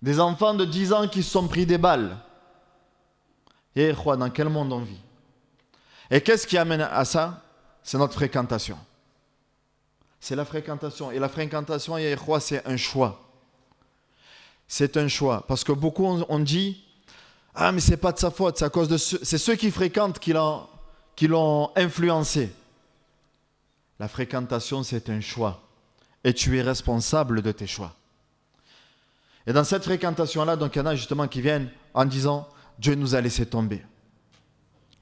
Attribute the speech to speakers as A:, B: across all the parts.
A: Des enfants de 10 ans qui se sont pris des balles. Et quoi, dans quel monde on vit? Et qu'est-ce qui amène à ça? C'est notre fréquentation. C'est la fréquentation. Et la fréquentation, c'est un choix. C'est un choix. Parce que beaucoup on dit, ah mais c'est pas de sa faute, c'est à cause de c'est ceux qui fréquentent qui l'ont influencé. La fréquentation, c'est un choix. Et tu es responsable de tes choix. Et dans cette fréquentation-là, donc il y en a justement qui viennent en disant, Dieu nous a laissé tomber.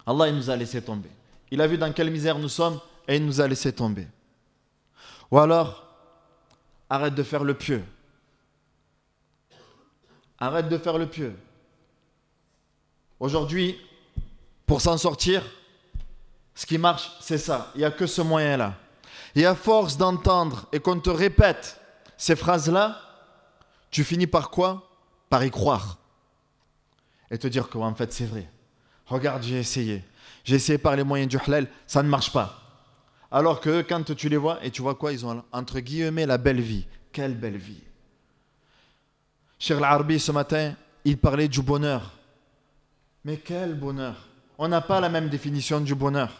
A: Allah, il nous a laissé tomber. Il a vu dans quelle misère nous sommes et il nous a laissé tomber. Ou alors, arrête de faire le pieux. Arrête de faire le pieux. Aujourd'hui, pour s'en sortir, ce qui marche, c'est ça. Il n'y a que ce moyen-là. Et à force d'entendre et qu'on te répète ces phrases-là, tu finis par quoi? Par y croire. Et te dire qu'en fait, c'est vrai. Regarde, j'ai essayé. J'ai essayé par les moyens du halal, ça ne marche pas. Alors que quand tu les vois, et tu vois quoi? Ils ont entre guillemets la belle vie. Quelle belle vie. Cheikh Al-Arbi, ce matin, il parlait du bonheur. Mais quel bonheur! On n'a pas la même définition du bonheur.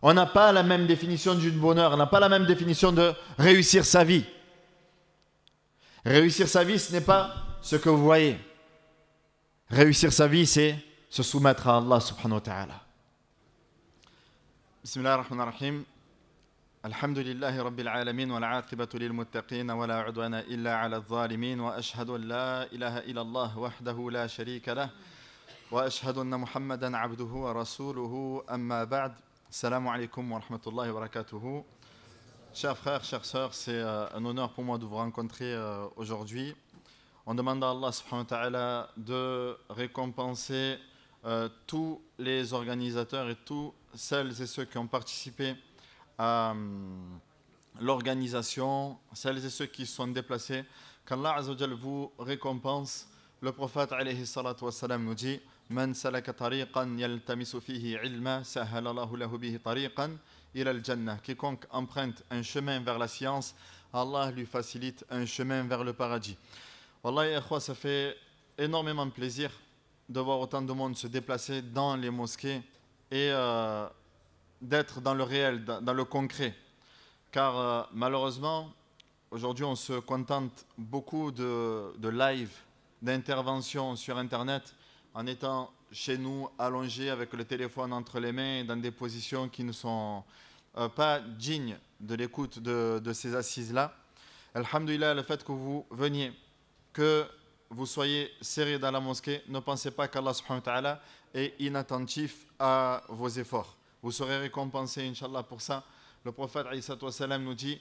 A: On n'a pas la même définition du bonheur. On n'a pas la même définition de réussir sa vie. Réussir sa vie, ce n'est pas ce que vous voyez. Réussir sa vie, c'est se soumettre à Allah subhanahu wa ta'ala. Bismillah ar-Rahman ar-Rahim. Alhamdulillahi Rabbil Alamin wa l'aqibatu lil muttaqin wa la udwana illa ala al-zalimin wa ashhadu an la ilaha illallah wahdahu la sharika lah wa ashhadu anna Muhammadan abduhu wa rasuluhu amma ba'd. Assalamu alaikum wa rahmatullahi wa barakatuhu. Chers frères, chères sœurs, c'est un honneur pour moi de vous rencontrer aujourd'hui. On demande à Allah subhanahu wa ta'ala de récompenser tous les organisateurs et tous celles et ceux qui ont participé à l'organisation, celles et ceux qui se sont déplacés. Qu'Allah Azza wa Jal vous récompense. Le prophète alayhi salatu wassalam nous dit: Man salaka tariqan yaltamisu fihi ilma sahhala Allahu lahu bihi tariqan ila al-jannah. Quiconque emprunte un chemin vers la science, Allah lui facilite un chemin vers le paradis. Wallahi, ça fait énormément plaisir de voir autant de monde se déplacer dans les mosquées et d'être dans le réel, dans le concret. Car malheureusement, aujourd'hui, on se contente beaucoup de live, d'interventions sur Internet, en étant chez nous, allongés avec le téléphone entre les mains, dans des positions qui ne sont pas dignes de l'écoute de ces assises-là. Alhamdulillah, le fait que vous veniez, que vous soyez serrés dans la mosquée, ne pensez pas qu'Allah subhanahu wa ta'ala est inattentif à vos efforts. Vous serez récompensés, Inch'Allah, pour ça. Le prophète nous dit: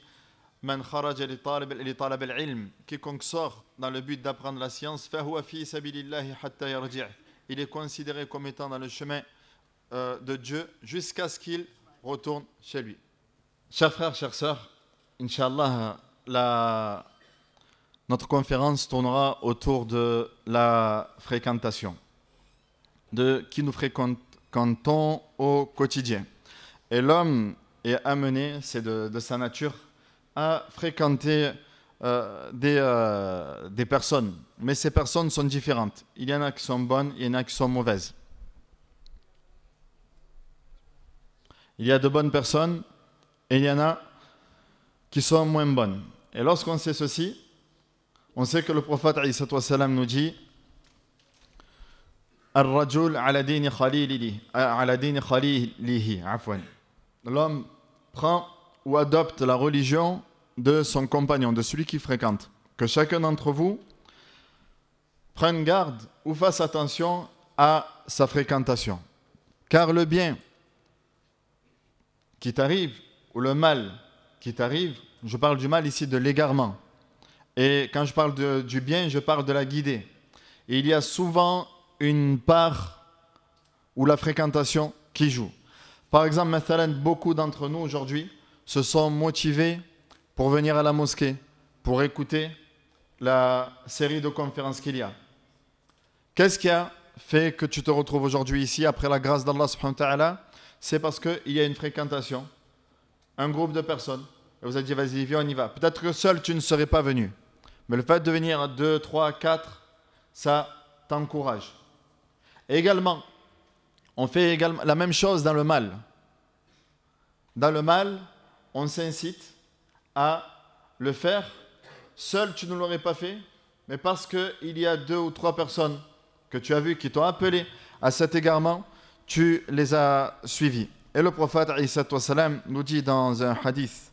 A: Man kharaja li talab al-ilm, quiconque sort dans le but d'apprendre la science, fahuwa fi sabilillahi hatta yarji'. Il est considéré comme étant dans le chemin de Dieu jusqu'à ce qu'il retourne chez lui. Chers frères, chères sœurs, Inch'Allah, notre conférence tournera autour de la fréquentation, de qui nous fréquentons au quotidien. Et l'homme est amené, c'est de sa nature, à fréquenter des personnes. Mais ces personnes sont différentes. Il y en a qui sont bonnes, il y en a qui sont mauvaises. Il y a de bonnes personnes et il y en a qui sont moins bonnes. Et lorsqu'on sait ceci, on sait que le prophète nous dit: Ar-rajul ala dini khalilihi, afwan. L'homme prend ou adopte la religion de son compagnon, de celui qui fréquente. Que chacun d'entre vous prenne garde ou fasse attention à sa fréquentation. Car le bien qui t'arrive ou le mal qui t'arrive, je parle du mal ici de l'égarement. Et quand je parle du bien, je parle de la guidée. Et il y a souvent une part où la fréquentation qui joue. Par exemple, beaucoup d'entre nous aujourd'hui se sont motivés pour venir à la mosquée, pour écouter la série de conférences qu'il y a. Qu'est-ce qui a fait que tu te retrouves aujourd'hui ici après la grâce d'Allah subhanahu wa ta'ala? C'est parce qu'il y a une fréquentation, un groupe de personnes. Et vous avez dit: vas-y, viens, on y va. Peut-être que seul tu ne serais pas venu. Mais le fait de venir à 2, 3, 4, ça t'encourage. Également, on fait également la même chose dans le mal. Dans le mal, on s'incite à le faire. Seul, tu ne l'aurais pas fait, mais parce qu'il y a 2 ou 3 personnes que tu as vues qui t'ont appelé à cet égarement, tu les as suivis. Et le prophète nous dit dans un hadith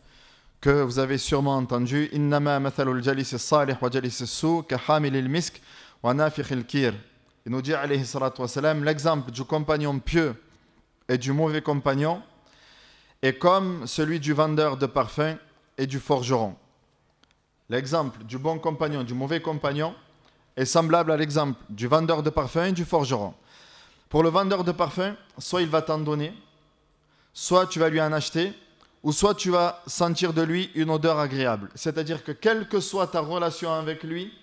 A: que vous avez sûrement entendu, Innama mathalul jalis salih wa jalis su ka hamilil misk wa nafikhil kir. Il nous dit alayhi salatu wassalam, l'exemple du compagnon pieux et du mauvais compagnon est comme celui du vendeur de parfums et du forgeron. L'exemple du bon compagnon, du mauvais compagnon est semblable à l'exemple du vendeur de parfums et du forgeron. Pour le vendeur de parfums, soit il va t'en donner, soit tu vas lui en acheter, ou soit tu vas sentir de lui une odeur agréable. C'est-à-dire que quelle que soit ta relation avec lui,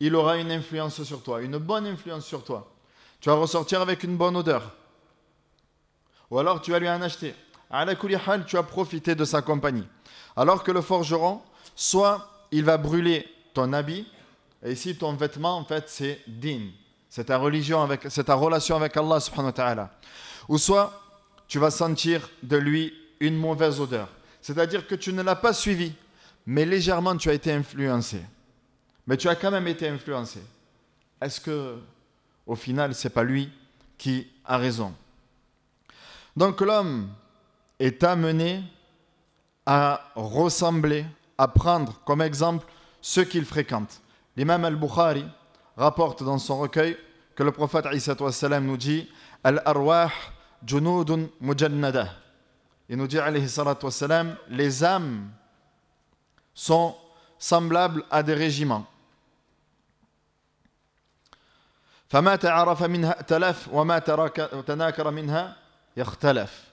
A: il aura une influence sur toi, une bonne influence sur toi. Tu vas ressortir avec une bonne odeur. Ou alors tu vas lui en acheter. À la kulli hal, tu as profité de sa compagnie. Alors que le forgeron, soit il va brûler ton habit, et ici ton vêtement en fait c'est din, c'est ta religion, c'est ta relation avec Allah subhanahu wa ta'ala. Ou soit tu vas sentir de lui une mauvaise odeur. C'est-à-dire que tu ne l'as pas suivi, mais légèrement tu as été influencé. Mais tu as quand même été influencé. Est-ce que, au final, ce n'est pas lui qui a raison? Donc l'homme est amené à ressembler, à prendre comme exemple ceux qu'il fréquente. L'imam al-Bukhari rapporte dans son recueil que le prophète nous dit « Al-arwah junudun mujannada ». Il nous dit alayhi salatu wassalam, les âmes sont semblables à des régiments. فما تعرف منها ائتلف وما تناكر منها يختلف.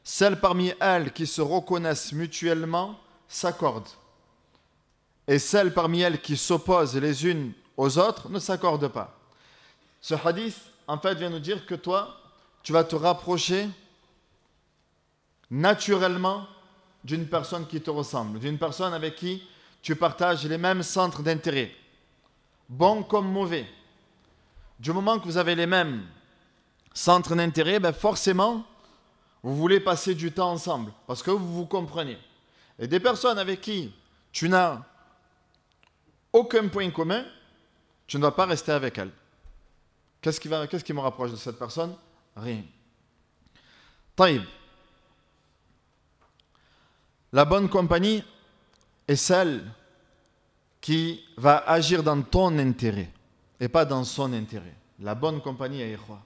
A: Celles parmi elles qui se reconnaissent mutuellement s'accordent. Et celles parmi elles qui s'opposent les unes aux autres ne s'accordent pas. Ce hadith, en fait, vient nous dire que toi, tu vas te rapprocher naturellement d'une personne qui te ressemble, d'une personne avec qui tu partages les mêmes centres d'intérêt, bon comme mauvais. Du moment que vous avez les mêmes centres d'intérêt, ben forcément, vous voulez passer du temps ensemble, parce que vous vous comprenez. Et des personnes avec qui tu n'as aucun point commun, tu ne dois pas rester avec elles. Qu'est-ce qui me rapproche de cette personne? Rien. Taïb. La bonne compagnie est celle qui va agir dans ton intérêt et pas dans son intérêt. La bonne compagnie est ikhwa.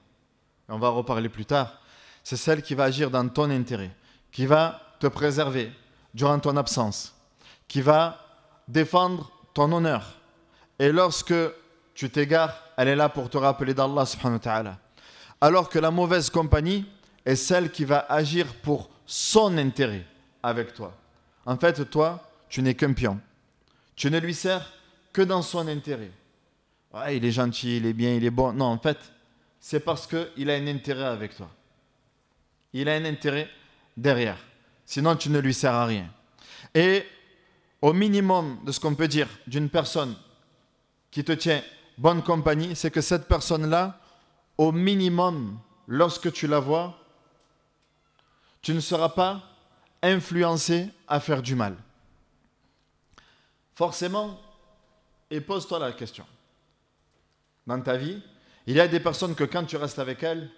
A: On va reparler plus tard. C'est celle qui va agir dans ton intérêt, qui va te préserver durant ton absence, qui va défendre ton honneur. Et lorsque tu t'égares, elle est là pour te rappeler d'Allah subhanahu wa ta'ala. Alors que la mauvaise compagnie est celle qui va agir pour son intérêt avec toi. En fait, toi, tu n'es qu'un pion. Tu ne lui sers que dans son intérêt. Ouais, il est gentil, il est bien, il est bon. Non, en fait, c'est parce qu'il a un intérêt avec toi. Il a un intérêt derrière. Sinon, tu ne lui sers à rien. Et au minimum de ce qu'on peut dire d'une personne qui te tient bonne compagnie, c'est que cette personne-là, au minimum, lorsque tu la vois, tu ne seras pas influencé à faire du mal. Forcément, et pose-toi la question. Dans ta vie, il y a des personnes que quand tu restes avec elles,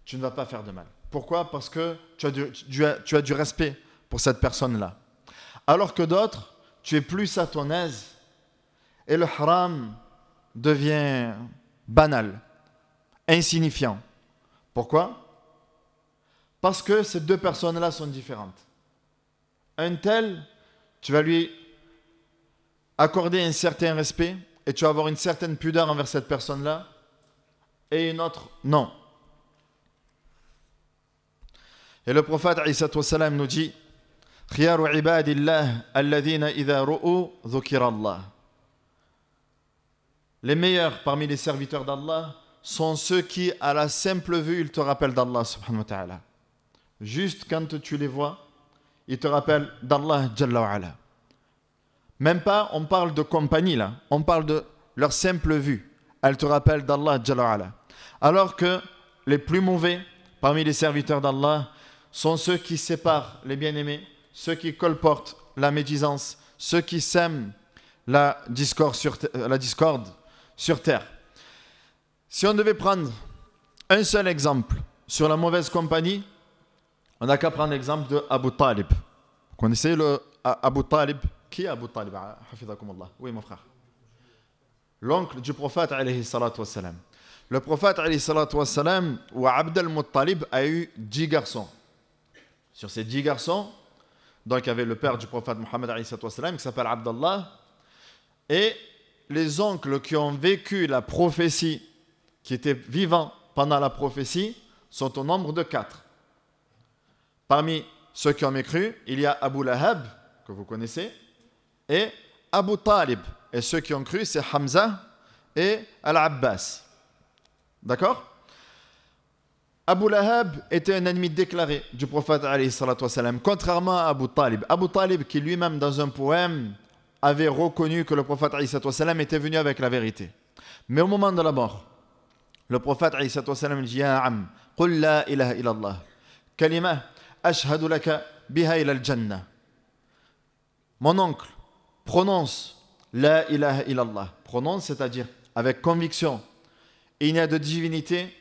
A: tu ne vas pas faire de mal. Pourquoi? Parce que tu as du respect pour cette personne-là. Alors que d'autres, tu es plus à ton aise et le haram devient banal, insignifiant. Pourquoi? Parce que ces deux personnes-là sont différentes. Un tel, tu vas lui accorder un certain respect et tu vas avoir une certaine pudeur envers cette personne-là, et une autre, non. Et le prophète nous dit خيار عباد الله الذين إذا رؤوا ذكر الله. Les meilleurs parmi les serviteurs d'Allah sont ceux qui, à la simple vue, ils te rappellent d'Allah subhanahu wa ta'ala. Juste quand tu les vois, ils te rappellent d'Allah Jalla wa ala. Même pas, on parle de compagnie là. On parle de leur simple vue. Elle te rappelle d'Allah Jalla wa Ala. Alors que les plus mauvais parmi les serviteurs d'Allah sont ceux qui séparent les bien-aimés, ceux qui colportent la médisance, ceux qui sèment la discorde sur terre. Si on devait prendre un seul exemple sur la mauvaise compagnie, on n'a qu'à prendre l'exemple de Abu Talib. Vous connaissez le Abu Talib? Qui est Abu Talib? Hafizakumullah. Oui, mon frère. L'oncle du prophète, alayhi salatu wassalam. Le prophète, alayhi salatu wassalam, ou Abd al-Muttalib, a eu 10 garçons. Sur ces 10 garçons, donc il y avait le père du prophète Mohammed, alayhi salatu wassalam, qui s'appelle Abdallah, et les oncles qui ont vécu la prophétie, qui étaient vivants pendant la prophétie, sont au nombre de 4. Parmi ceux qui ont mécru, il y a Abu Lahab, que vous connaissez, et Abu Talib. Et ceux qui ont cru, c'est Hamza et Al-Abbas. D'accord? Abu Lahab était un ennemi déclaré du prophète alayhi salatu wassalam, contrairement à Abu Talib. Abu Talib, qui lui-même, dans un poème, avait reconnu que le prophète alayhi salatu wassalam était venu avec la vérité. Mais au moment de la mort, le prophète alayhi salatu wassalam dit: Ya am, qul la ilaha illallah, kalima ashhadu laka biha ila al-jannah. Mon oncle, prononce la ilaha illallah. Prononce, c'est-à-dire avec conviction. Il n'y a de divinité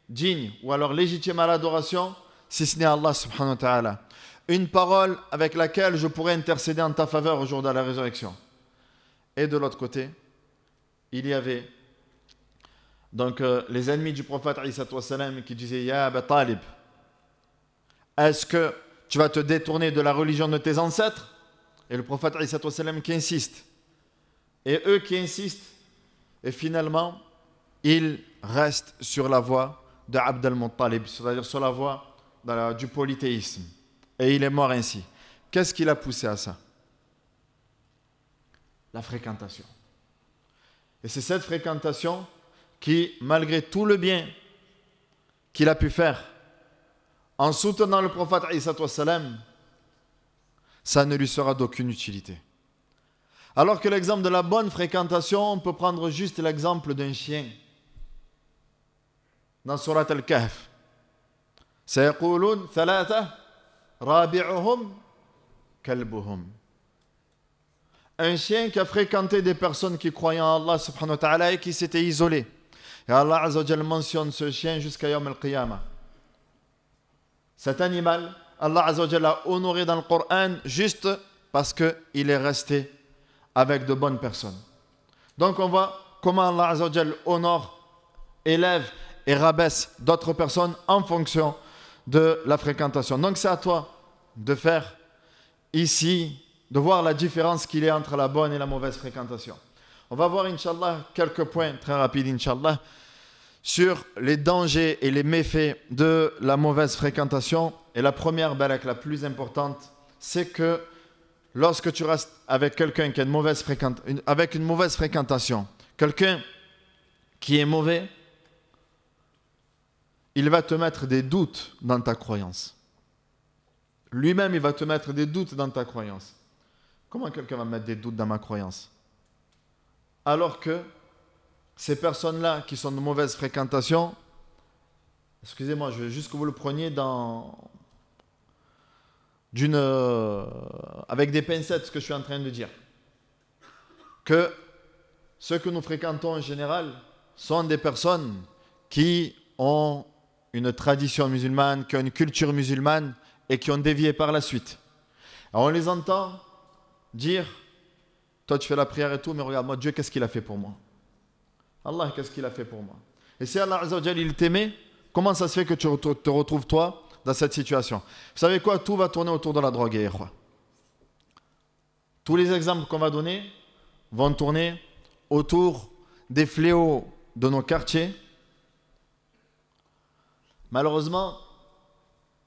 A: digne ou alors légitime à l'adoration si ce n'est Allah subhanahu wa ta'ala. Une parole avec laquelle je pourrais intercéder en ta faveur au jour de la résurrection. Et de l'autre côté, il y avait donc les ennemis du prophète alayhi salatu wassalam qui disaient: Ya Aba Talib, est-ce que tu vas te détourner de la religion de tes ancêtres? Et le prophète alayhi salatu wassalam qui insiste. Et eux qui insistent. Et finalement, ils restent sur la voie de Abd al-Muttalib, c'est-à-dire sur la voie du polythéisme. Et il est mort ainsi. Qu'est-ce qui l'a poussé à ça? La fréquentation. Et c'est cette fréquentation qui, malgré tout le bien qu'il a pu faire en soutenant le prophète alayhi salatu wassalam, ça ne lui sera d'aucune utilité. Alors que l'exemple de la bonne fréquentation, on peut prendre juste l'exemple d'un chien. Dans Surat Al-Kahf, سيقولون ثلاثة رابعهم كلبهم. Un chien qui a fréquenté des personnes qui croyaient en Allah subhanahu wa ta'ala et qui s'étaient isolées. Et Allah azza wa jalla mentionne ce chien jusqu'à Yawm al-Qiyamah. Cet animal, Allah azza wa jalla a honoré dans le Coran juste parce qu'il est resté avec de bonnes personnes. Donc on voit comment Allah azza wa jalla honore, élève et rabaisse d'autres personnes en fonction de la fréquentation. Donc c'est à toi de faire ici, de voir la différence qu'il y a entre la bonne et la mauvaise fréquentation. On va voir, Inch'Allah, quelques points très rapides, Inch'Allah, sur les dangers et les méfaits de la mauvaise fréquentation. Et la première, la plus importante, c'est que lorsque tu restes avec quelqu'un qui a avec une mauvaise fréquentation, quelqu'un qui est mauvais, il va te mettre des doutes dans ta croyance. Lui-même, il va te mettre des doutes dans ta croyance. Comment quelqu'un va mettre des doutes dans ma croyance? Alors que ces personnes-là qui sont de mauvaise fréquentation, excusez-moi, je veux juste que vous le preniez avec des pincettes, ce que je suis en train de dire. Que ceux que nous fréquentons en général sont des personnes qui ont une tradition musulmane, qui ont une culture musulmane et qui ont dévié par la suite. Alors on les entend dire: toi tu fais la prière et tout, mais regarde-moi, Dieu, qu'est-ce qu'il a fait pour moi? Allah, qu'est-ce qu'il a fait pour moi? Et si Allah Azza wa Jalla, il t'aimait, comment ça se fait que tu te retrouves toi dans cette situation? Vous savez quoi? Tout va tourner autour de la drogue, et tous les exemples qu'on va donner vont tourner autour des fléaux de nos quartiers. Malheureusement,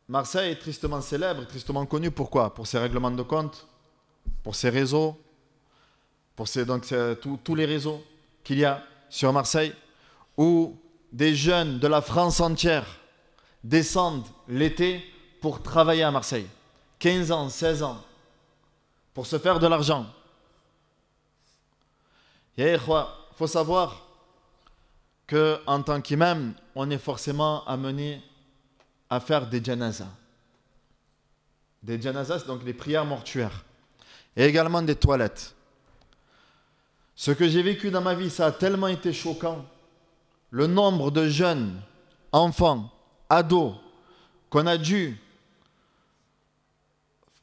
A: Marseille est tristement célèbre, tristement connu. Pourquoi? Pour ses règlements de compte, pour ses réseaux, pour tous les réseaux qu'il y a sur Marseille, où des jeunes de la France entière descendent l'été pour travailler à Marseille. 15 ans, 16 ans, pour se faire de l'argent. Il faut savoir qu'en tant qu'imam, on est forcément amené à faire des janazas. Des janazas, c'est donc des prières mortuaires. Et également des toilettes. Ce que j'ai vécu dans ma vie, ça a tellement été choquant. Le nombre de jeunes, enfants, ados, qu'on a dû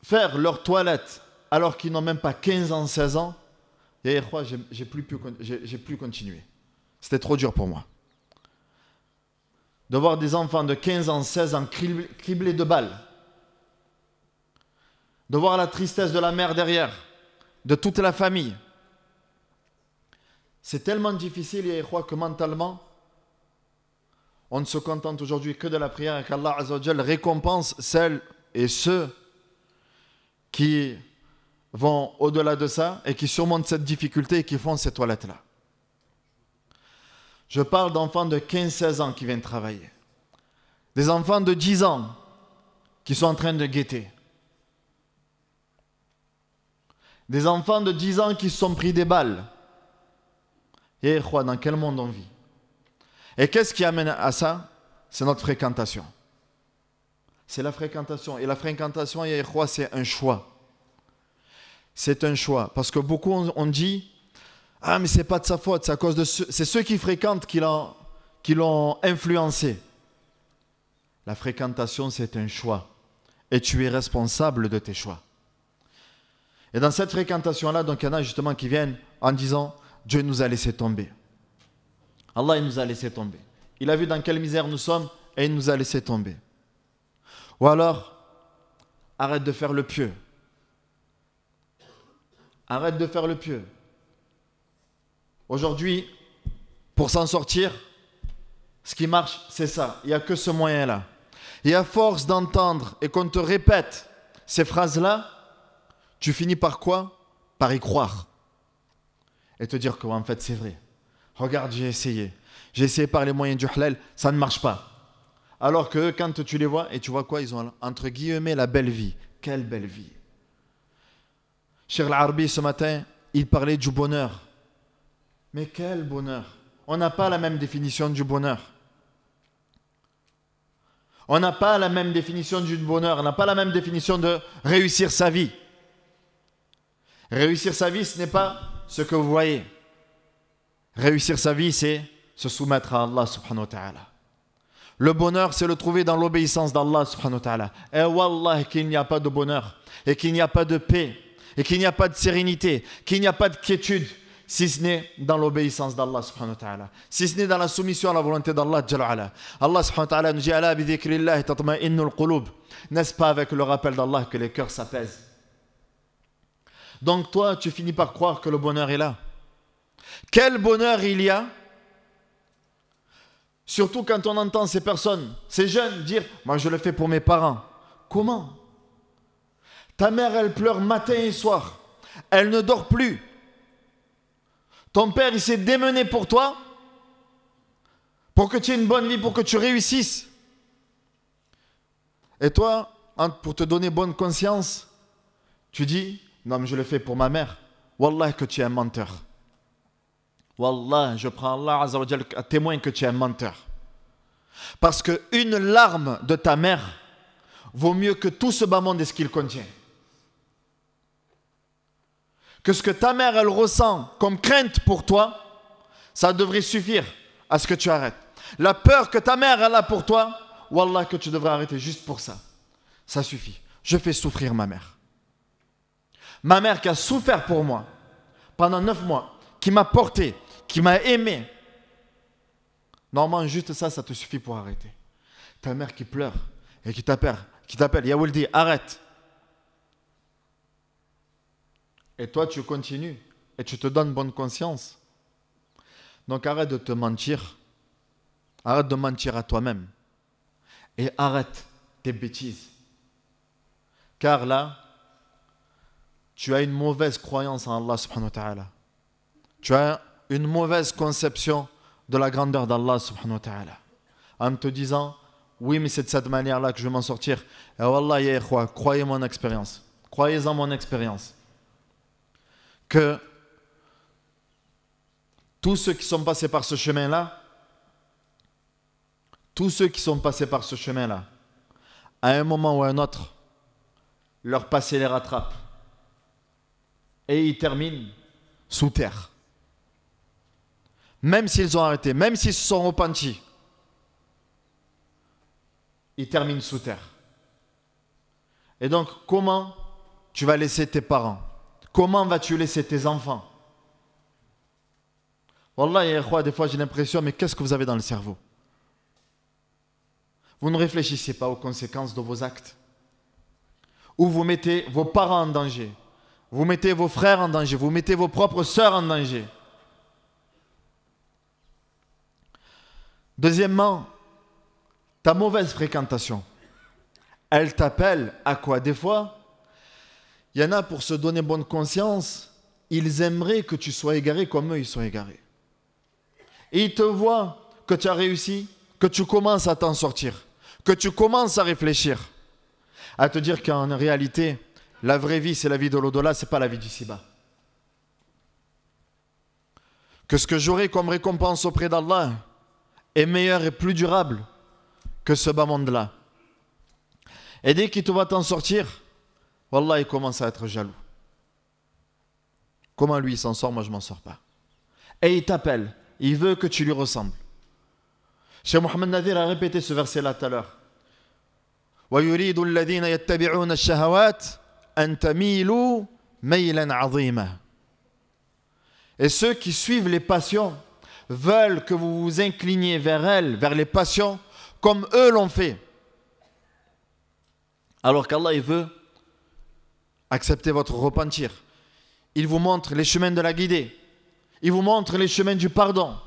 A: faire leur toilette alors qu'ils n'ont même pas 15 ans, 16 ans, et j'ai plus continué. C'était trop dur pour moi. De voir des enfants de 15 ans, 16 ans criblés de balles. De voir la tristesse de la mère derrière, de toute la famille. C'est tellement difficile, et que mentalement, on ne se contente aujourd'hui que de la prière et qu'Allah Azza wa Jal récompense celles et ceux qui vont au-delà de ça et qui surmontent cette difficulté et qui font ces toilettes-là. Je parle d'enfants de 15-16 ans qui viennent travailler. Des enfants de 10 ans qui sont en train de guetter. Des enfants de 10 ans qui se sont pris des balles. Et dans quel monde on vit? Et qu'est-ce qui amène à ça? C'est notre fréquentation. C'est la fréquentation. Et la fréquentation, c'est un choix. C'est un choix. Parce que beaucoup ont dit, ah mais c'est pas de sa faute, c'est à cause de c'est ceux qui fréquentent qui l'ont influencé. La fréquentation, c'est un choix. Et tu es responsable de tes choix. Et dans cette fréquentation-là, donc il y en a justement qui viennent en disant, Dieu nous a laissé tomber. Allah, il nous a laissé tomber. Il a vu dans quelle misère nous sommes et il nous a laissé tomber. Ou alors, arrête de faire le pieux. Arrête de faire le pieux. Aujourd'hui, pour s'en sortir, ce qui marche, c'est ça. Il n'y a que ce moyen-là. Et à force d'entendre et qu'on te répète ces phrases-là, tu finis par quoi? Par y croire. Et te dire qu'en fait, c'est vrai. Regarde, j'ai essayé. J'ai essayé par les moyens du halal, ça ne marche pas. Alors que quand tu les vois, et tu vois quoi? Ils ont entre guillemets la belle vie. Quelle belle vie. Cheikh Al-Arbi, ce matin, il parlait du bonheur. Mais quel bonheur. On n'a pas la même définition du bonheur. On n'a pas la même définition du bonheur. On n'a pas la même définition de réussir sa vie. Réussir sa vie, ce n'est pas ce que vous voyez. Réussir sa vie, c'est se soumettre à Allah subhanahu wa ta'ala. Le bonheur, c'est le trouver dans l'obéissance d'Allah subhanahu wa ta'ala. Et wallah qu'il n'y a pas de bonheur, et qu'il n'y a pas de paix, et qu'il n'y a pas de sérénité, qu'il n'y a pas de quiétude, si ce n'est dans l'obéissance d'Allah subhanahu wa ta'ala. Si ce n'est dans la soumission à la volonté d'Allah jalla wa ala. Allah subhanahu wa ta'ala nous dit ala bi dhikrillah tatma'innul qulub. N'est-ce pas avec le rappel d'Allah que les cœurs s'apaisent? Donc toi, tu finis par croire que le bonheur est là. Quel bonheur il y a, surtout quand on entend ces personnes, ces jeunes dire « Moi je le fais pour mes parents ». Comment? Ta mère, elle pleure matin et soir. Elle ne dort plus. Ton père, il s'est démené pour toi, pour que tu aies une bonne vie, pour que tu réussisses. Et toi, pour te donner bonne conscience, tu dis « Non, mais je le fais pour ma mère ». Wallah que tu es un menteur. Wallah, je prends Allah Azza wa Jal à témoin que tu es un menteur. Parce qu'une larme de ta mère vaut mieux que tout ce bas monde et ce qu'il contient. Que ce que ta mère, elle ressent comme crainte pour toi, ça devrait suffire à ce que tu arrêtes. La peur que ta mère, elle a pour toi, wallah que tu devrais arrêter juste pour ça. Ça suffit. Je fais souffrir ma mère. Ma mère qui a souffert pour moi pendant 9 mois, qui m'a porté, qui m'a aimé. Normalement, juste ça, ça te suffit pour arrêter. Ta mère qui pleure et qui t'appelle, Ya Waldi, arrête. Et toi, tu continues et tu te donnes bonne conscience. Donc arrête de te mentir. Arrête de mentir à toi-même. Et arrête tes bêtises. Car là, tu as une mauvaise croyance en Allah subhanahu wa ta'ala. Tu as une mauvaise conception de la grandeur d'Allah subhanahu wa ta'ala. En te disant, oui, mais c'est de cette manière-là que je vais m'en sortir. Et wallah, ya ikhwa, croyez mon expérience. Croyez en mon expérience. Que Tous ceux qui sont passés par ce chemin-là, à un moment ou à un autre, leur passé les rattrape. Et ils terminent sous terre. Même s'ils ont arrêté, même s'ils se sont repentis, ils terminent sous terre. Et donc, comment tu vas laisser tes parents? Comment vas-tu laisser tes enfants? Wallah, des fois j'ai l'impression, mais qu'est-ce que vous avez dans le cerveau? Vous ne réfléchissez pas aux conséquences de vos actes. Ou vous mettez vos parents en danger. Vous mettez vos frères en danger. Vous mettez vos propres sœurs en danger. Deuxièmement, ta mauvaise fréquentation. Elle t'appelle à quoi? Des fois, il y en a pour se donner bonne conscience, ils aimeraient que tu sois égaré comme eux, ils sont égarés. Et ils te voient que tu as réussi, que tu commences à t'en sortir, que tu commences à réfléchir, à te dire qu'en réalité, la vraie vie, c'est la vie de l'au-delà, c'est pas la vie d'ici-bas. Que ce que j'aurai comme récompense auprès d'Allah est meilleur et plus durable que ce bas monde-là. Et dès qu'il te voit t'en sortir, wallah, il commence à être jaloux. Comment lui il s'en sort, moi je m'en sors pas. Et il t'appelle, il veut que tu lui ressembles. Cheikh Mohamed Nadir a répété ce verset-là tout à l'heure. وَيُرِيدُ الَّذِينَ يَتَّبِعُونَ الشَّهَوَاتِ أَن تَمِيلُوا مَيْلًا عَظِيمًا. Et ceux qui suivent les passions veulent que vous vous incliniez vers elles, vers les passions, comme eux l'ont fait. Alors qu'Allah, il veut accepter votre repentir. Il vous montre les chemins de la guidée. Il vous montre les chemins du pardon.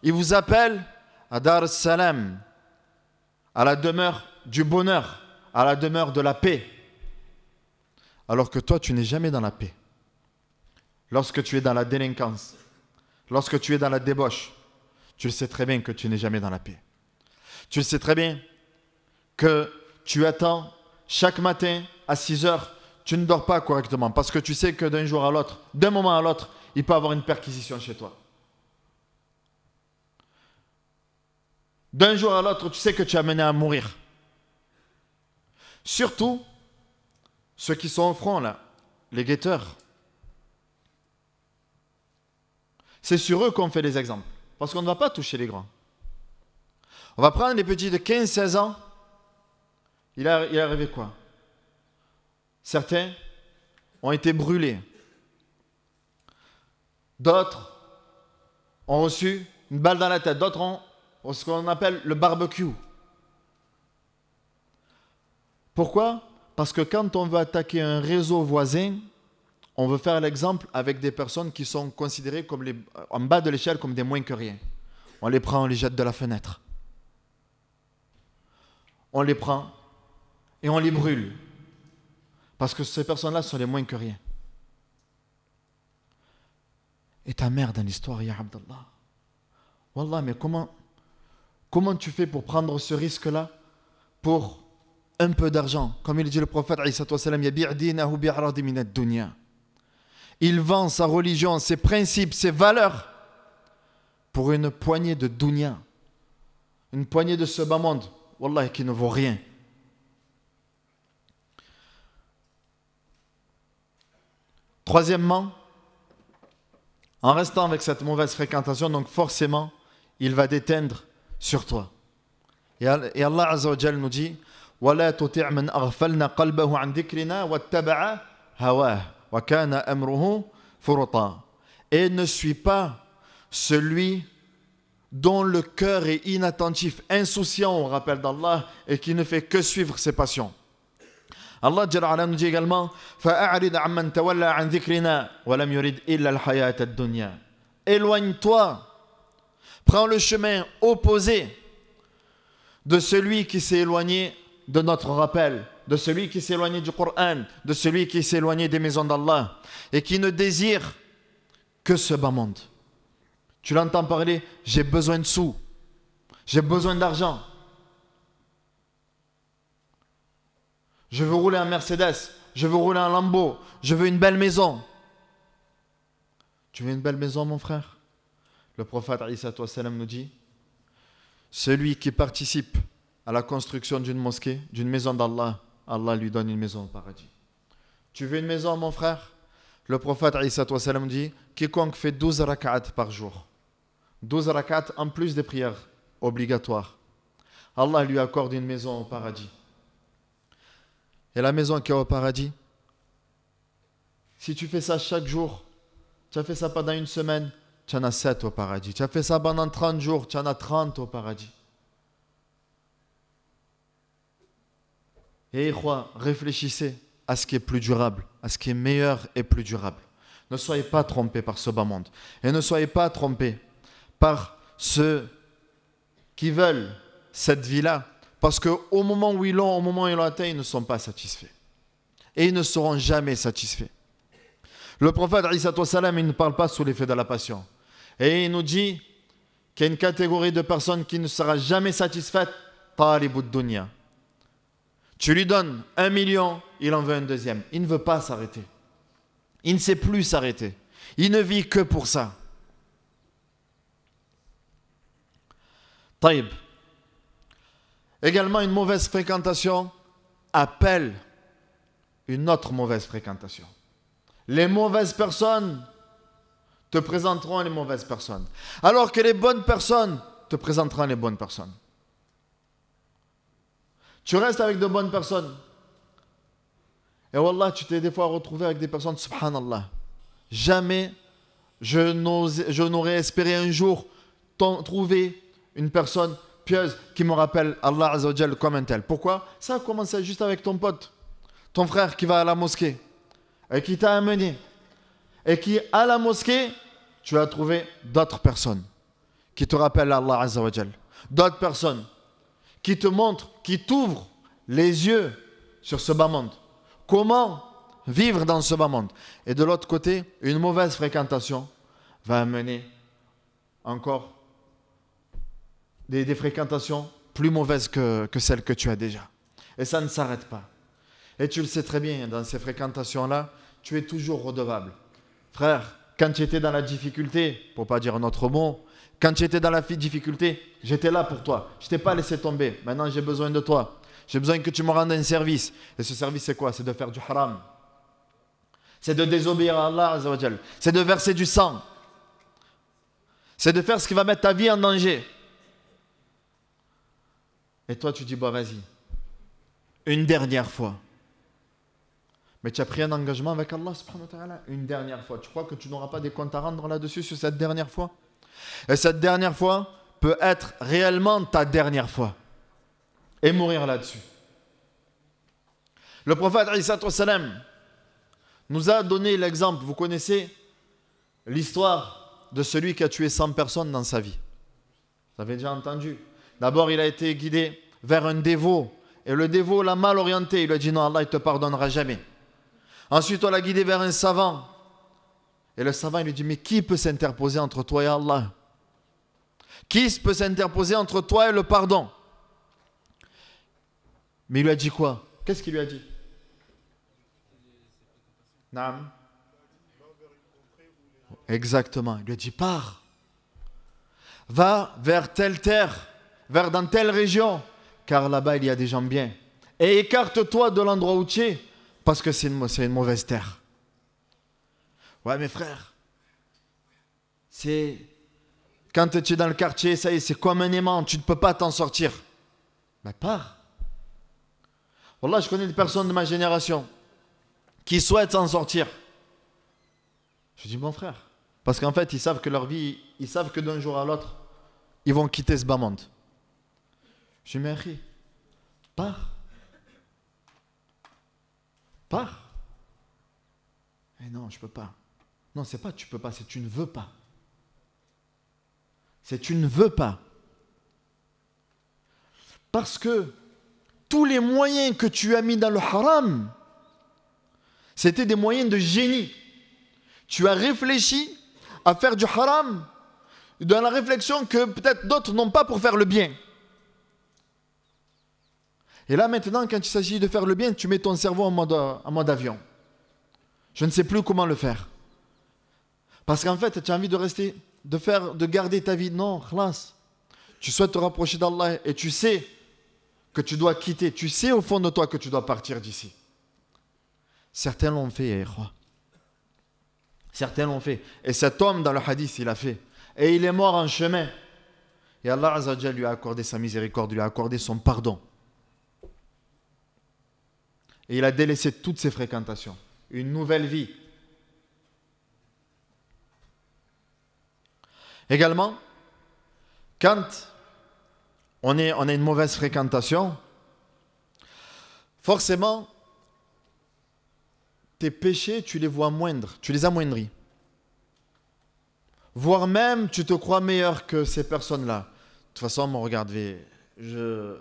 A: Il vous appelle à Dar Salam, à la demeure du bonheur, à la demeure de la paix. Alors que toi, tu n'es jamais dans la paix. Lorsque tu es dans la délinquance, lorsque tu es dans la débauche, tu le sais très bien que tu n'es jamais dans la paix. Tu le sais très bien que tu attends chaque matin à 6 heures, tu ne dors pas correctement parce que tu sais que d'un jour à l'autre, d'un moment à l'autre, il peut y avoir une perquisition chez toi. D'un jour à l'autre, tu sais que tu es amené à mourir. Surtout, ceux qui sont au front là, les guetteurs. C'est sur eux qu'on fait des exemples. Parce qu'on ne va pas toucher les grands. On va prendre des petits de 15-16 ans. Il est arrivé quoi? Certains ont été brûlés. D'autres ont reçu une balle dans la tête. D'autres ont ce qu'on appelle le barbecue. Pourquoi? Parce que quand on veut attaquer un réseau voisin, on veut faire l'exemple avec des personnes qui sont considérées comme en bas de l'échelle comme des moins que rien. On les prend, on les jette de la fenêtre. On les prend et on les brûle. Parce que ces personnes-là sont les moins que rien. Et ta mère dans l'histoire, ya Abdallah. Wallah, mais comment tu fais pour prendre ce risque-là pour un peu d'argent? Comme il dit le prophète, il vend sa religion, ses principes, ses valeurs pour une poignée de dunya. Une poignée de ce bas monde. Wallah, qui ne vaut rien. Troisièmement, en restant avec cette mauvaise fréquentation, donc forcément, il va déteindre sur toi. Et Allah Azza wa Jal nous dit وَلَا تُطِعْ مَنْ أَغْفَلْنَا قَلْبَهُ عَنْ ذِكْرِنَا وَاتَّبَعَ هَوَاهُ وَكَانَ أَمْرُهُ فُرُطًا. Et ne suis pas celui dont le cœur est inattentif, insouciant au rappel d'Allah et qui ne fait que suivre ses passions. Allah Jalla ala nous dit également فَأَعْرِضْ عَمَّنْ تَوَلَّى عَنْ ذِكْرِنَا وَلَمْ يُرِدْ إِلَّا الْحَيَاةَ الدُّنْيَا. Éloigne-toi, prends le chemin opposé de celui qui s'est éloigné de notre rappel, de celui qui s'est éloigné du Coran, de celui qui s'est éloigné des maisons d'Allah et qui ne désire que ce bas monde. Tu l'entends parler, j'ai besoin de sous, j'ai besoin d'argent. Je veux rouler en Mercedes, je veux rouler en Lambo, je veux une belle maison. Tu veux une belle maison, mon frère? Le prophète nous dit, celui qui participe à la construction d'une mosquée, d'une maison d'Allah, Allah lui donne une maison au paradis. Tu veux une maison, mon frère? Le prophète dit, quiconque fait 12 rak'at par jour, 12 rak'at en plus des prières obligatoires, Allah lui accorde une maison au paradis. Et la maison qui est au paradis, si tu fais ça chaque jour, tu as fait ça pendant une semaine, tu en as 7 au paradis. Tu as fait ça pendant 30 jours, tu en as 30 au paradis. Et réfléchissez à ce qui est plus durable, à ce qui est meilleur et plus durable. Ne soyez pas trompés par ce bas monde. Et ne soyez pas trompés par ceux qui veulent cette vie-là. Parce qu'au moment où ils l'ont, au moment où ils l'ont atteint, ils ne sont pas satisfaits. Et ils ne seront jamais satisfaits. Le prophète il ne parle pas sous l'effet de la passion. Et il nous dit qu'il y a une catégorie de personnes qui ne sera jamais satisfaite, talibud dunya. Tu lui donnes 1 million, il en veut un deuxième. Il ne veut pas s'arrêter. Il ne sait plus s'arrêter. Il ne vit que pour ça. Taïb. Également, une mauvaise fréquentation appelle une autre mauvaise fréquentation. Les mauvaises personnes te présenteront les mauvaises personnes. Alors que les bonnes personnes te présenteront les bonnes personnes. Tu restes avec de bonnes personnes. Et wallah, tu t'es des fois retrouvé avec des personnes, subhanallah. Jamais je n'aurais espéré un jour trouver une personne pieuse qui me rappelle Allah Azza wa Jal comme un tel. Pourquoi? Ça a commencé juste avec ton pote, ton frère qui va à la mosquée et qui t'a amené. Et qui, à la mosquée, tu as trouvé d'autres personnes qui te rappellent Allah Azza wa Jal. D'autres personnes qui te montrent, qui t'ouvrent les yeux sur ce bas monde. Comment vivre dans ce bas monde? Et de l'autre côté, une mauvaise fréquentation va amener encore des fréquentations plus mauvaises que celles que tu as déjà. Et ça ne s'arrête pas. Et tu le sais très bien, dans ces fréquentations-là, tu es toujours redevable. Frère, quand tu étais dans la difficulté, pour ne pas dire un autre mot, quand tu étais dans la difficulté, j'étais là pour toi. Je ne t'ai pas laissé tomber. Maintenant, j'ai besoin de toi. J'ai besoin que tu me rendes un service. Et ce service, c'est quoi? C'est de faire du haram. C'est de désobéir à Allah Azza wa Jal. C'est de verser du sang. C'est de faire ce qui va mettre ta vie en danger. Et toi, tu dis, bah vas-y. Une dernière fois. Mais tu as pris un engagement avec Allah subhanahu wa ta'ala. Une dernière fois. Tu crois que tu n'auras pas des comptes à rendre là-dessus sur cette dernière fois? Et cette dernière fois peut être réellement ta dernière fois. Et mourir là-dessus. Le prophète nous a donné l'exemple. Vous connaissez l'histoire de celui qui a tué 100 personnes dans sa vie. Vous avez déjà entendu. D'abord, il a été guidé vers un dévot. Et le dévot l'a mal orienté. Il lui a dit non, Allah ne te pardonnera jamais. Ensuite, on l'a guidé vers un savant. Et le savant, il lui dit, mais qui peut s'interposer entre toi et Allah? Qui peut s'interposer entre toi et le pardon? Mais il lui a dit quoi? Qu'est-ce qu'il lui a dit? Naam. Exactement. Il lui a dit, pars. Va vers telle terre, dans telle région, car là-bas, il y a des gens bien. Et écarte-toi de l'endroit où tu es, parce que c'est une mauvaise terre. Ouais, mes frères, c'est... Quand tu es dans le quartier, ça y est, c'est comme un aimant, tu ne peux pas t'en sortir. Mais pars. Wallah, je connais des personnes de ma génération qui souhaitent s'en sortir. Je dis, mon frère, parce qu'en fait, ils savent que leur vie, ils savent que d'un jour à l'autre, ils vont quitter ce bas monde. Je dis, mais pars. Pars. Eh non, je ne peux pas. Non, c'est pas tu peux pas, c'est tu ne veux pas. C'est tu ne veux pas. Parce que tous les moyens que tu as mis dans le haram, c'était des moyens de génie. Tu as réfléchi à faire du haram dans la réflexion que peut-être d'autres n'ont pas pour faire le bien. Et là maintenant, quand il s'agit de faire le bien, tu mets ton cerveau en mode avion. Je ne sais plus comment le faire. Parce qu'en fait, tu as envie de rester de garder ta vie. Non, khlas. Tu souhaites te rapprocher d'Allah et tu sais que tu dois quitter. Tu sais au fond de toi que tu dois partir d'ici. Certains l'ont fait, ya ikhwa. Certains l'ont fait. Et cet homme dans le hadith, il a fait. Et il est mort en chemin. Et Allah Azza wa Jalla lui a accordé sa miséricorde, lui a accordé son pardon. Et il a délaissé toutes ses fréquentations. Une nouvelle vie. Également, quand on a une mauvaise fréquentation, forcément, tes péchés, tu les vois moindres, tu les amoindris. Voire même, tu te crois meilleur que ces personnes-là. De toute façon, moi, regarde, je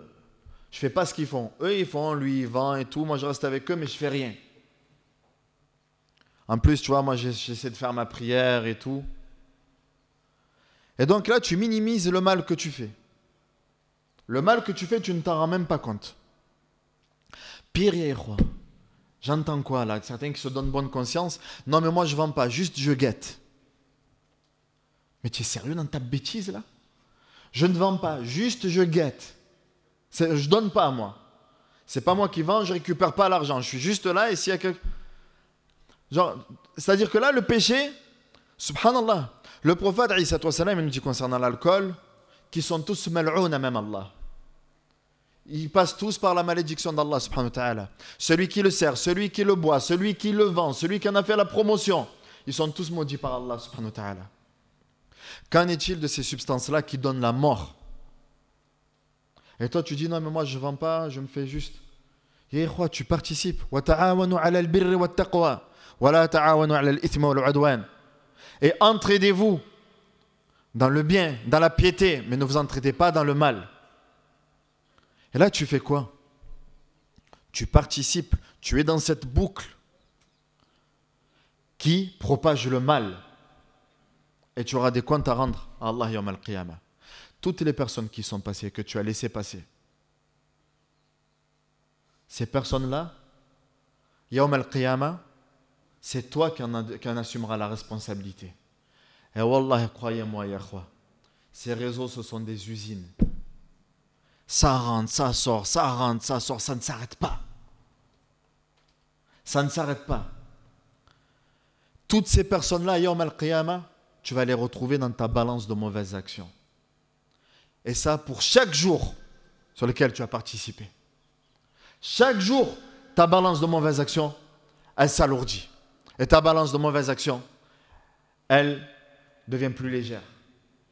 A: fais pas ce qu'ils font. Eux, ils font, lui, il vend et tout. Moi, je reste avec eux, mais je fais rien. En plus, tu vois, moi, j'essaie de faire ma prière et tout. Et donc là, tu minimises le mal que tu fais. Le mal que tu fais, tu ne t'en rends même pas compte. Pire, ya ikhwa. J'entends quoi là? Certains qui se donnent bonne conscience. Non, mais moi, je ne vends pas, juste je guette. Mais tu es sérieux dans ta bêtise là? Je ne vends pas, juste je guette. Je ne donne pas à moi. C'est pas moi qui vends, je ne récupère pas l'argent. Je suis juste là et s'il y a quelque... C'est-à-dire que là, le péché, subhanallah, le prophète Isa il nous dit concernant l'alcool, qu'ils sont tous mal'ouna même Allah. Ils passent tous par la malédiction d'Allah subhanahu wa ta'ala. Celui qui le sert, celui qui le boit, celui qui le vend, celui qui en a fait la promotion, ils sont tous maudits par Allah subhanahu wa ta'ala. Qu'en est-il de ces substances-là qui donnent la mort? Et toi tu dis non mais moi je ne vends pas, je me fais juste. Et quoi, tu participes. Wa ta'awanu 'ala al-birri wat-taqwa wa la ta'awanu 'ala al-ithmi wal-'udwan. Et entraidez-vous dans le bien, dans la piété, mais ne vous entraidez pas dans le mal. Et là, tu fais quoi? Tu participes, tu es dans cette boucle qui propage le mal. Et tu auras des comptes à rendre à Allah yawm al-qiyamah. Toutes les personnes qui sont passées, que tu as laissées passer, ces personnes-là, yawm al-qiyamah, c'est toi qui en assumeras la responsabilité. Et wallah, croyez-moi, ya khwa, ces réseaux, ce sont des usines. Ça rentre, ça sort, ça rentre, ça sort, ça ne s'arrête pas. Ça ne s'arrête pas. Toutes ces personnes-là, yawm al-qiyamah, tu vas les retrouver dans ta balance de mauvaises actions. Et ça pour chaque jour sur lequel tu as participé. Chaque jour, ta balance de mauvaises actions, elle s'alourdit. Et ta balance de mauvaises actions, elle devient plus légère.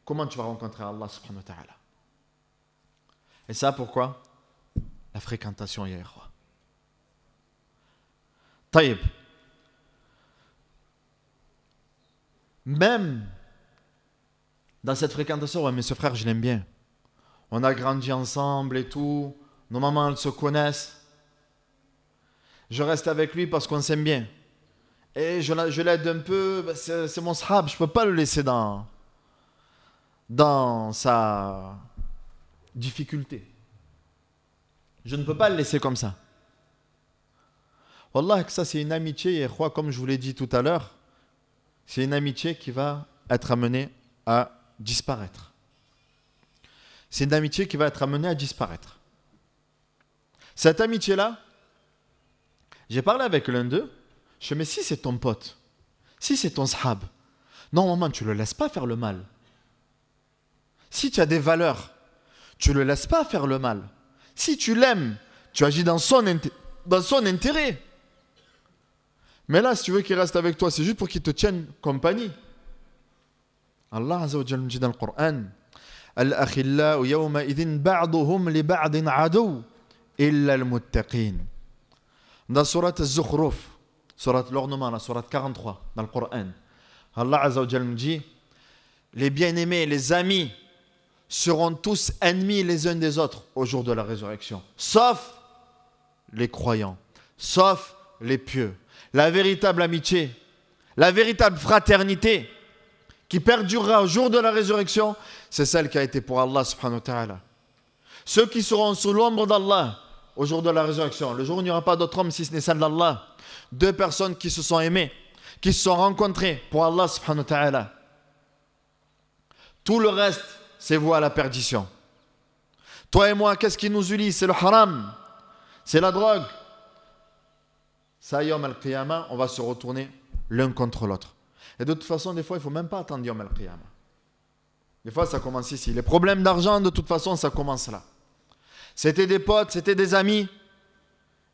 A: Comment tu vas rencontrer Allah subhanahu wa ta'ala? Et ça pourquoi? La fréquentation, ya ikhwa. Taïb. Même dans cette fréquentation, ouais, mais ce frère, je l'aime bien. On a grandi ensemble et tout. Nos mamans, elles se connaissent. Je reste avec lui parce qu'on s'aime bien. Et je l'aide un peu. C'est mon sahab. Je ne peux pas le laisser dans sa difficulté. Je ne peux pas le laisser comme ça. Wallah, que ça, c'est une amitié. Et comme je vous l'ai dit tout à l'heure, c'est une amitié qui va être amenée à disparaître. C'est une amitié qui va être amenée à disparaître. Cette amitié-là, j'ai parlé avec l'un d'eux. Je dis, mais si c'est ton pote, si c'est ton sahab, normalement, tu ne le laisses pas faire le mal. Si tu as des valeurs, tu ne le laisses pas faire le mal. Si tu l'aimes, tu agis dans son intérêt. Mais là, si tu veux qu'il reste avec toi, c'est juste pour qu'il te tienne compagnie. Allah Azza wa Jalla dit dans le Coran, Al-akhillau yawma idhin ba'duhum li ba'din adu illa al-muttaqin. Dans surat Az-Zukhruf, surat l'ornement, la surat 43 dans le Coran, Allah Azza wa Jalla nous dit, les bien-aimés, les amis seront tous ennemis les uns des autres au jour de la résurrection, sauf les croyants, sauf les pieux. La véritable amitié, la véritable fraternité qui perdurera au jour de la résurrection, c'est celle qui a été pour Allah subhanahu wa ta'ala. Ceux qui seront sous l'ombre d'Allah au jour de la résurrection, le jour où il n'y aura pas d'autre homme si ce n'est celle d'Allah, deux personnes qui se sont aimées, qui se sont rencontrées pour Allah subhanahu wa ta'ala. Tout le reste, c'est voie à la perdition. Toi et moi, qu'est-ce qui nous unit? C'est le haram, c'est la drogue. Ça, Yom al-Qiyamah, on va se retourner l'un contre l'autre. Et de toute façon, des fois, il ne faut même pas attendre Yom al-Qiyamah. Des fois, ça commence ici. Les problèmes d'argent, de toute façon, ça commence là. C'était des potes, c'était des amis.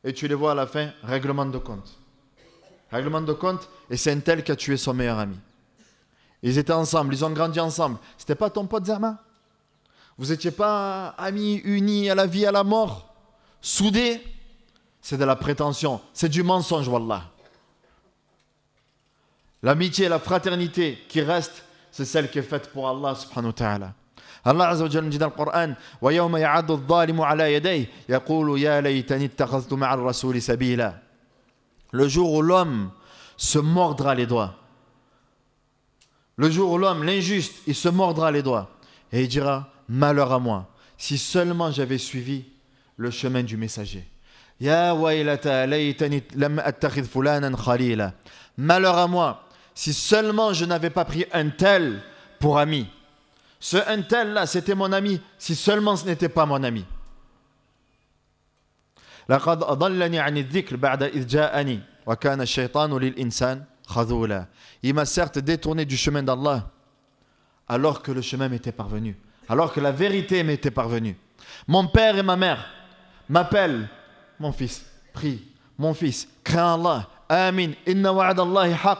A: Et tu les vois à la fin, règlement de compte. Règlement de compte, et c'est un tel qui a tué son meilleur ami. Ils étaient ensemble, ils ont grandi ensemble. C'était pas ton pote Zama? Vous n'étiez pas amis, unis à la vie, à la mort, soudés? C'est de la prétention, c'est du mensonge, wallah. L'amitié, la fraternité qui reste, c'est celle qui est faite pour Allah subhanahu wa ta'ala. Allah Azza wa Jalla dit dans le Coran: wa yawma ya'addu adh-dhalimu ala yadayhi yaqulu ya laytani ittakhadhtu ma'a ar-rasuli sabila. Le jour où l'homme se mordra les doigts. Le jour où l'homme, l'injuste, il se mordra les doigts. Et il dira: malheur à moi, si seulement j'avais suivi le chemin du messager. Ya waylata laytani lam attakhidh fulanan khalila. Malheur à moi, si seulement je n'avais pas pris un tel pour ami. Ce un tel là, c'était mon ami, si seulement ce n'était pas mon ami. لقد أضلني عن الذكر بعد إذ جاءني وكان الشيطان للإنسان خذولا. Il m'a certes détourné du chemin d'Allah alors que le chemin m'était parvenu, alors que la vérité m'était parvenue. Mon père et ma mère m'appellent: mon fils, prie, mon fils, crains Allah, amin, inna wa'ad Allahi haqq.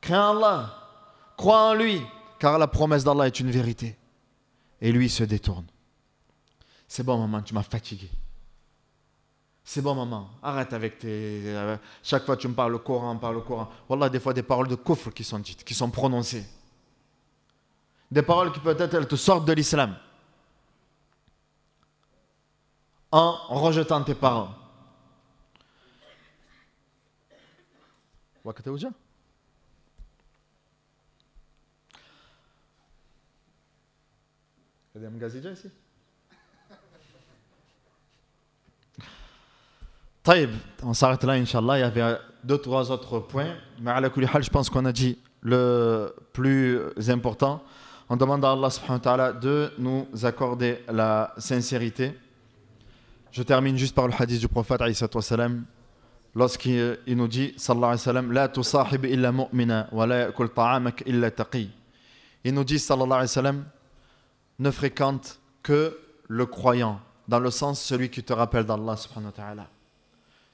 A: Crains Allah, crois en lui, car la promesse d'Allah est une vérité. Et lui se détourne. C'est bon maman, tu m'as fatigué. C'est bon maman, arrête avec tes... Chaque fois tu me parles le Coran. Wallah, des fois des paroles de kufr qui sont dites, qui sont prononcées. Des paroles qui peut-être elles te sortent de l'islam. En rejetant tes parents. Wakatawja? Il y a des Mgazija ici? Taïb, on s'arrête là, Inch'Allah. Il y avait 2-3 autres points. Mais à la kulli hal, je pense qu'on a dit le plus important. On demande à Allah subhanahu wa ta'ala de nous accorder la sincérité. Je termine juste par le hadith du prophète alayhi salam. Lorsqu'il nous dit, sallallahu alayhi wa sallam, la tusahib illa mu'mina wa la yakul ta'amak illa taqi. Il nous dit, sallallahu alayhi wa sallam, ne fréquente que le croyant, dans le sens celui qui te rappelle d'Allah subhanahu wa ta'ala.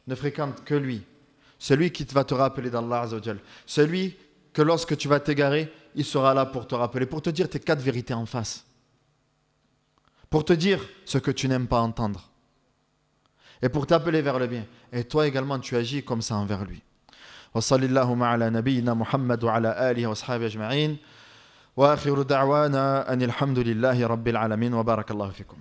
A: Ne fréquente que lui, celui qui va te rappeler d'Allah Azza wa Jal, celui que lorsque tu vas t'égarer, il sera là pour te rappeler, pour te dire tes 4 vérités en face, pour te dire ce que tu n'aimes pas entendre et pour t'appeler vers le bien. Et toi également tu agis comme ça envers lui. Wa sallallahu ala nabiyyina Muhammad wa ala alihi wa sahbihi ajma'in. Wa akhiru da'wana anil hamdulillahi rabbil alamin wa barakallahu fikum.